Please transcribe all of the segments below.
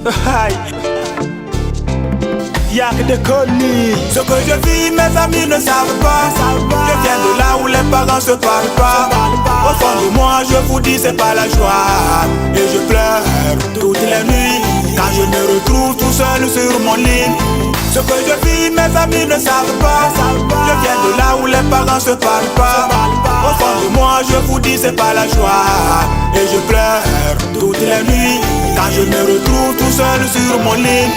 Aïe. Y'a que des conneries. Ce que je vis, mes amis ne savent pas. Je viens de là où les parents se parlent pas. Au fond de moi, je vous dis, c'est pas la joie. Et je pleure toutes les nuits quand je me retrouve tout seul sur mon lit. Ce que je vis, mes amis ne savent pas. Je viens de là où les parents se parlent pas. Au fond de moi, je vous dis, c'est pas la joie. Et je pleure toutes les nuits quand je me retrouve tout seul sur mon lit.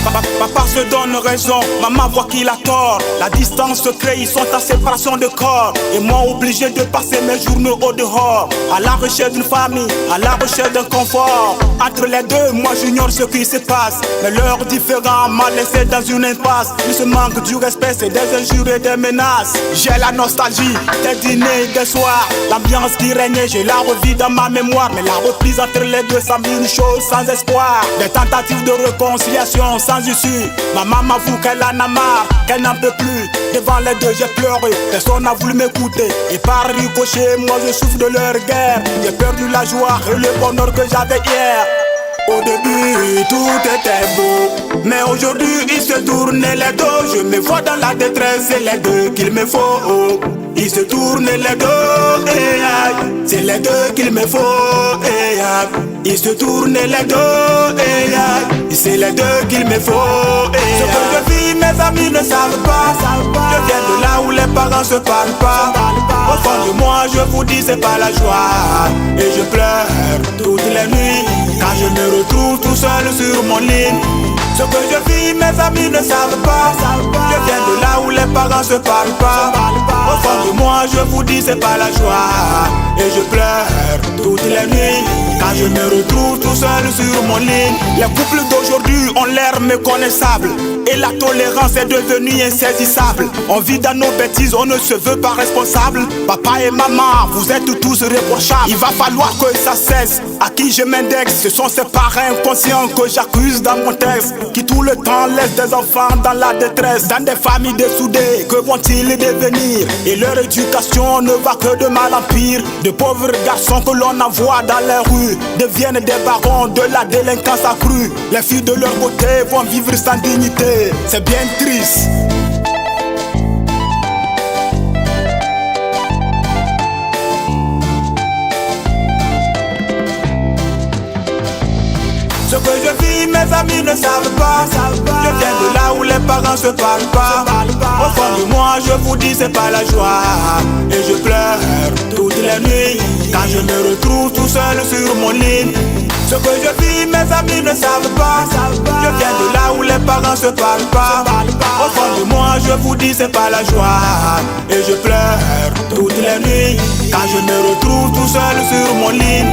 Papa se donne raison, maman voit qu'il a tort. La distance se crée, ils sont en séparation de corps. Et moi obligé de passer mes journées au dehors, à la recherche d'une famille, à la recherche d'un confort. Entre les deux, moi j'ignore ce qui se passe. Mais l'heure différente m'a laissé dans une impasse. Il se manque du respect, c'est des injures et des menaces. J'ai la nostalgie des dîners, des soirs. L'ambiance qui régnait, je la revis dans ma mémoire. Mais la reprise entre les deux semble une chose sans espoir. Des tentatives de réconciliation sans issue. Maman m'avoue qu'elle en a marre, qu'elle n'en peut plus. Devant les deux j'ai pleuré, personne n'a voulu m'écouter. Et par ricochet, moi je souffre de leur guerre. J'ai perdu la joie et le bonheur que j'avais hier. Au début tout était beau, mais aujourd'hui il se tourne les dos. Je me vois dans la détresse, c'est les deux qu'il me faut. Il se tourne les dos, et aïe, c'est les deux qu'il me faut, et aïe. Il se tourne les dos, et aïe, c'est les deux qu'il me faut, et aïe. Ce que je vis, mes amis ne savent pas. Je viens de là où les parents se parlent pas. Au fond de moi, je vous dis, c'est pas la joie. Et je pleure toutes les nuits quand je me retrouve tout seul sur mon lit. Ce que je vis, mes amis ne savent pas. Je viens de là où les parents se parlent pas. Au fond de moi, je vous dis, c'est pas la joie. Et je pleure toutes les nuits quand je me retrouve tout seul sur mon lit. Les couples d'aujourd'hui ont l'air méconnaissables et la tolérance est devenue insaisissable. On vit dans nos bêtises, on ne se veut pas responsable. Papa et maman, vous êtes tous réprochables. Il va falloir que ça cesse. À qui je m'indexe, ce sont ces parents inconscients que j'accuse dans mon texte, qui tout le temps laissent des enfants dans la détresse, dans des familles dessoudées. Que vont-ils devenir? Et leur éducation ne va que de mal en pire. De pauvres garçons que l'on envoie dans les rues deviennent des barons de la délinquance accrue. Les filles de leur côté vont vivre sans dignité. C'est bien triste. Ce que je vis, mes amis ne savent pas. Je viens de là où les parents se parlent pas. Au fond de moi, je vous dis, c'est pas la joie. Et je pleure toutes les nuits quand je me retrouve tout seul sur mon lit. Ce que je vis, mes amis ne savent pas. Je viens de là où les parents se parlent pas. Au fond de moi, je vous dis, c'est pas la joie. Et je pleure toutes les nuits quand je me retrouve tout seul sur mon lit.